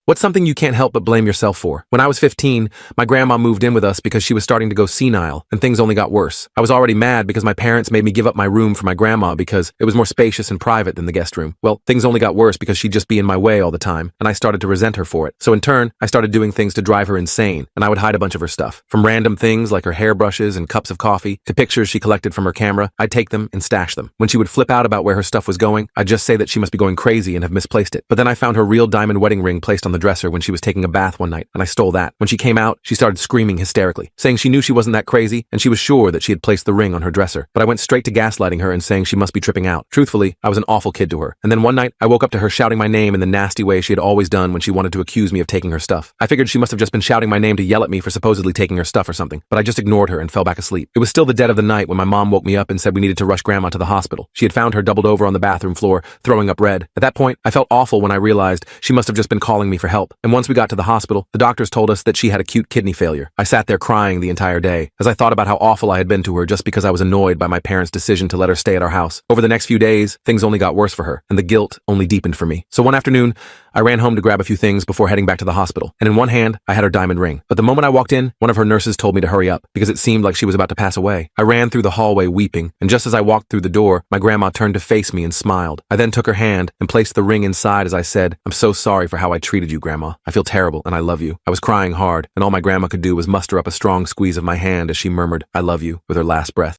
What's something you can't help but blame yourself for? When I was 15, my grandma moved in with us because she was starting to go senile, and things only got worse. I was already mad because my parents made me give up my room for my grandma because it was more spacious and private than the guest room. Well, things only got worse because she'd just be in my way all the time, and I started to resent her for it. So in turn, I started doing things to drive her insane, and I would hide a bunch of her stuff. From random things like her hairbrushes and cups of coffee, to pictures she collected from her camera, I'd take them and stash them. When she would flip out about where her stuff was going, I'd just say that she must be going crazy and have misplaced it. But then I found her real diamond wedding ring placed on the dresser when she was taking a bath one night, and I stole that. When she came out, she started screaming hysterically, saying she knew she wasn't that crazy, and she was sure that she had placed the ring on her dresser. But I went straight to gaslighting her and saying she must be tripping out. Truthfully, I was an awful kid to her. And then one night, I woke up to her shouting my name in the nasty way she had always done when she wanted to accuse me of taking her stuff. I figured she must have just been shouting my name to yell at me for supposedly taking her stuff or something, but I just ignored her and fell back asleep. It was still the dead of the night when my mom woke me up and said we needed to rush Grandma to the hospital. She had found her doubled over on the bathroom floor, throwing up red. At that point, I felt awful when I realized she must have just been calling me for help. And once we got to the hospital, the doctors told us that she had acute kidney failure. I sat there crying the entire day as I thought about how awful I had been to her just because I was annoyed by my parents' decision to let her stay at our house. Over the next few days, things only got worse for her, and the guilt only deepened for me. So one afternoon, I ran home to grab a few things before heading back to the hospital, and in one hand, I had her diamond ring. But the moment I walked in, one of her nurses told me to hurry up because it seemed like she was about to pass away. I ran through the hallway weeping, and just as I walked through the door, my grandma turned to face me and smiled. I then took her hand and placed the ring inside as I said, "I'm so sorry for how I treated you, Grandma. I feel terrible and I love you." I was crying hard, and all my grandma could do was muster up a strong squeeze of my hand as she murmured, "I love you," with her last breath.